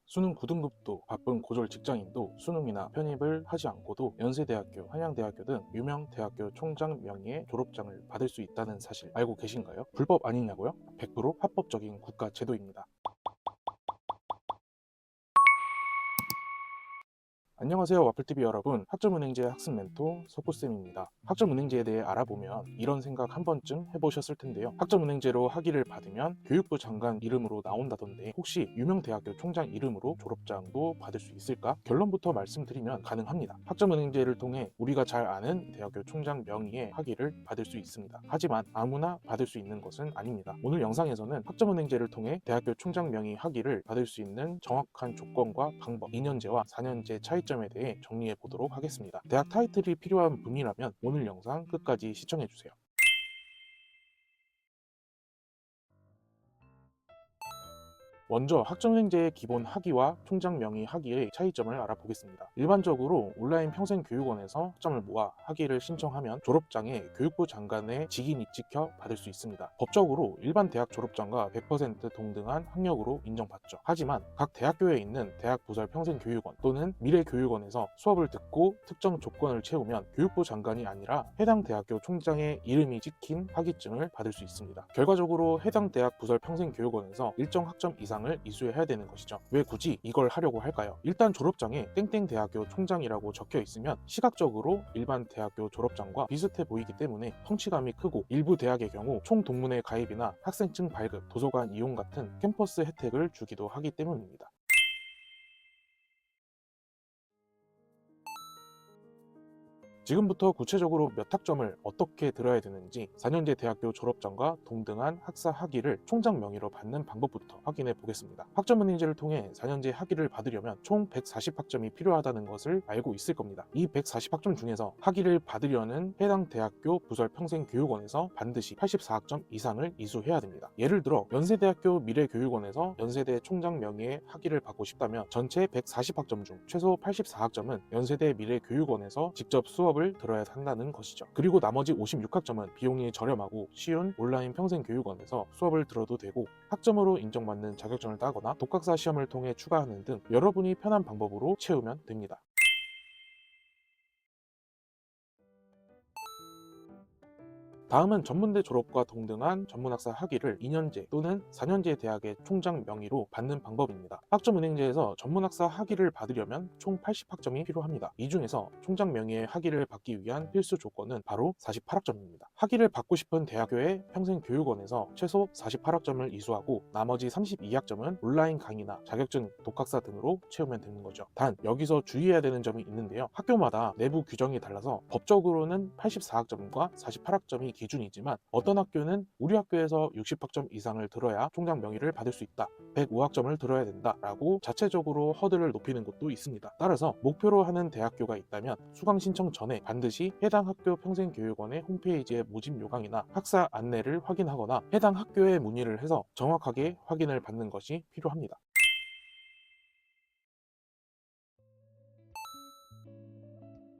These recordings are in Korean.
수능 9등급도 바쁜 고졸 직장인도 수능이나 편입을 하지 않고도 연세대학교, 한양대학교 등 유명 대학교 총장 명의의 졸업장을 받을 수 있다는 사실 알고 계신가요? 불법 아니냐고요? 100% 합법적인 국가 제도입니다. 안녕하세요, 와플TV 여러분. 학점은행제 학습 멘토 석구쌤입니다. 학점은행제에 대해 알아보면 이런 생각 한 번쯤 해보셨을 텐데요. 학점은행제로 학위를 받으면 교육부 장관 이름으로 나온다던데 혹시 유명 대학교 총장 이름으로 졸업장도 받을 수 있을까? 결론부터 말씀드리면 가능합니다. 학점은행제를 통해 우리가 잘 아는 대학교 총장 명의의 학위를 받을 수 있습니다. 하지만 아무나 받을 수 있는 것은 아닙니다. 오늘 영상에서는 학점은행제를 통해 대학교 총장 명의 학위를 받을 수 있는 정확한 조건과 방법, 2년제와 4년제 차이점에 대해 정리해 보도록 하겠습니다. 대학 타이틀이 필요한 분이라면 오늘 영상 끝까지 시청해 주세요. 먼저 학점은행제의 기본 학위와 총장 명의 학위의 차이점을 알아보겠습니다. 일반적으로 온라인 평생교육원에서 학점을 모아 학위를 신청하면 졸업장에 교육부 장관의 직인이 찍혀 받을 수 있습니다. 법적으로 일반 대학 졸업장과 100% 동등한 학력으로 인정받죠. 하지만 각 대학교에 있는 대학 부설 평생교육원 또는 미래교육원에서 수업을 듣고 특정 조건을 채우면 교육부 장관이 아니라 해당 대학교 총장의 이름이 찍힌 학위증을 받을 수 있습니다. 결과적으로 해당 대학 부설 평생교육원에서 일정 학점 이상 을 이수해야 되는 것이죠. 왜 굳이 이걸 하려고 할까요? 일단 졸업장에 땡땡 대학교 총장이라고 적혀 있으면 시각적으로 일반 대학교 졸업장과 비슷해 보이기 때문에 성취감이 크고, 일부 대학의 경우 총동문회 가입이나 학생증 발급, 도서관 이용 같은 캠퍼스 혜택을 주기도 하기 때문입니다. 지금부터 구체적으로 몇 학점을 어떻게 들어야 되는지 4년제 대학교 졸업장과 동등한 학사 학위를 총장 명의로 받는 방법부터 확인해 보겠습니다. 학점은행제를 통해 4년제 학위를 받으려면 총 140학점이 필요하다는 것을 알고 있을 겁니다. 이 140학점 중에서 학위를 받으려는 해당 대학교 부설 평생교육원에서 반드시 84학점 이상을 이수해야 됩니다. 예를 들어 연세대학교 미래교육원에서 연세대 총장 명의의 학위를 받고 싶다면 전체 140학점 중 최소 84학점은 연세대 미래교육원에서 직접 수업을 들어야 한다는 것이죠. 그리고 나머지 56학점은 비용이 저렴하고 쉬운 온라인 평생교육원에서 수업을 들어도 되고, 학점으로 인정받는 자격증을 따거나 독학사 시험을 통해 추가하는 등 여러분이 편한 방법으로 채우면 됩니다. 다음은 전문대 졸업과 동등한 전문학사 학위를 2년제 또는 4년제 대학의 총장 명의로 받는 방법입니다. 학점은행제에서 전문학사 학위를 받으려면 총 80학점이 필요합니다. 이 중에서 총장 명의의 학위를 받기 위한 필수 조건은 바로 48학점입니다. 학위를 받고 싶은 대학교의 평생교육원에서 최소 48학점을 이수하고 나머지 32학점은 온라인 강의나 자격증, 독학사 등으로 채우면 되는 거죠. 단 여기서 주의해야 되는 점이 있는데요. 학교마다 내부 규정이 달라서 법적으로는 84학점과 48학점이 기준이지만 어떤 학교는 우리 학교에서 60학점 이상을 들어야 총장 명의를 받을 수 있다, 105학점을 들어야 된다 라고 자체적으로 허들을 높이는 곳도 있습니다. 따라서 목표로 하는 대학교가 있다면 수강 신청 전에 반드시 해당 학교 평생교육원의 홈페이지의 모집 요강이나 학사 안내를 확인하거나 해당 학교에 문의를 해서 정확하게 확인을 받는 것이 필요합니다.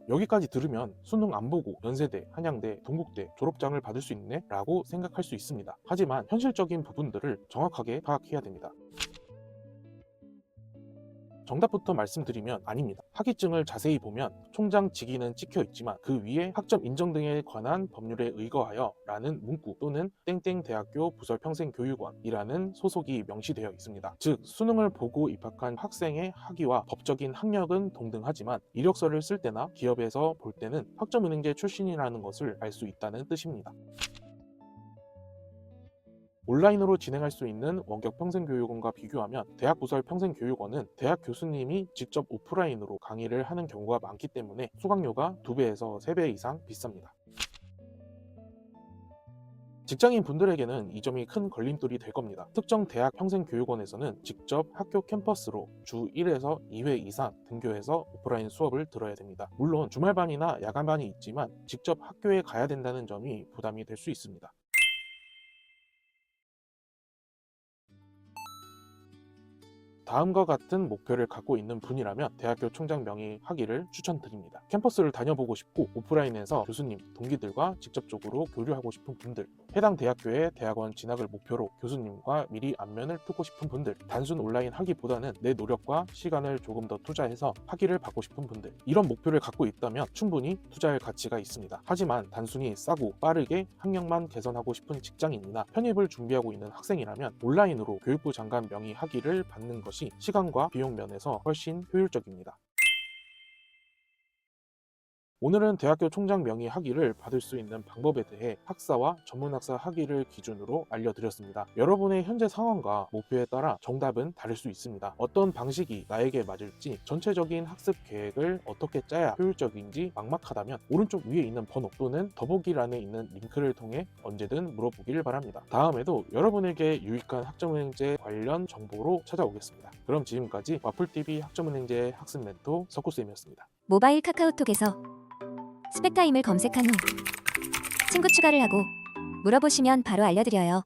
여기까지 들으면 수능 안 보고 연세대, 한양대, 동국대 졸업장을 받을 수 있네? 라고 생각할 수 있습니다. 하지만 현실적인 부분들을 정확하게 파악해야 됩니다. 정답부터 말씀드리면 아닙니다. 학위증을 자세히 보면 총장 직위는 찍혀 있지만 그 위에 학점 인정 등에 관한 법률에 의거하여 라는 문구 또는 땡땡 대학교 부설 평생교육원이라는 소속이 명시되어 있습니다. 즉 수능을 보고 입학한 학생의 학위와 법적인 학력은 동등하지만 이력서를 쓸 때나 기업에서 볼 때는 학점은행제 출신이라는 것을 알 수 있다는 뜻입니다. 온라인으로 진행할 수 있는 원격 평생교육원과 비교하면 대학 부설 평생교육원은 대학 교수님이 직접 오프라인으로 강의를 하는 경우가 많기 때문에 수강료가 2배에서 3배 이상 비쌉니다. 직장인 분들에게는 이 점이 큰 걸림돌이 될 겁니다. 특정 대학 평생교육원에서는 직접 학교 캠퍼스로 주 1에서 2회 이상 등교해서 오프라인 수업을 들어야 됩니다. 물론 주말반이나 야간반이 있지만 직접 학교에 가야 된다는 점이 부담이 될 수 있습니다. 다음과 같은 목표를 갖고 있는 분이라면 대학교 총장 명의 학위를 추천드립니다. 캠퍼스를 다녀보고 싶고 오프라인에서 교수님, 동기들과 직접적으로 교류하고 싶은 분들, 해당 대학교에 대학원 진학을 목표로 교수님과 미리 안면을 트고 싶은 분들, 단순 온라인 학위보다는 내 노력과 시간을 조금 더 투자해서 학위를 받고 싶은 분들, 이런 목표를 갖고 있다면 충분히 투자할 가치가 있습니다. 하지만 단순히 싸고 빠르게 학력만 개선하고 싶은 직장인이나 편입을 준비하고 있는 학생이라면 온라인으로 교육부 장관 명의 학위를 받는 것이 시간과 비용 면에서 훨씬 효율적입니다. 오늘은 대학교 총장 명의 학위를 받을 수 있는 방법에 대해 학사와 전문학사 학위를 기준으로 알려드렸습니다. 여러분의 현재 상황과 목표에 따라 정답은 다를 수 있습니다. 어떤 방식이 나에게 맞을지, 전체적인 학습 계획을 어떻게 짜야 효율적인지 막막하다면 오른쪽 위에 있는 번호 또는 더보기란에 있는 링크를 통해 언제든 물어보길 바랍니다. 다음에도 여러분에게 유익한 학점은행제 관련 정보로 찾아오겠습니다. 그럼 지금까지 와플TV 학점은행제 학습 멘토 석구쌤이었습니다. 모바일 카카오톡에서 스펙타임을 검색한 후 친구 추가를 하고 물어보시면 바로 알려드려요.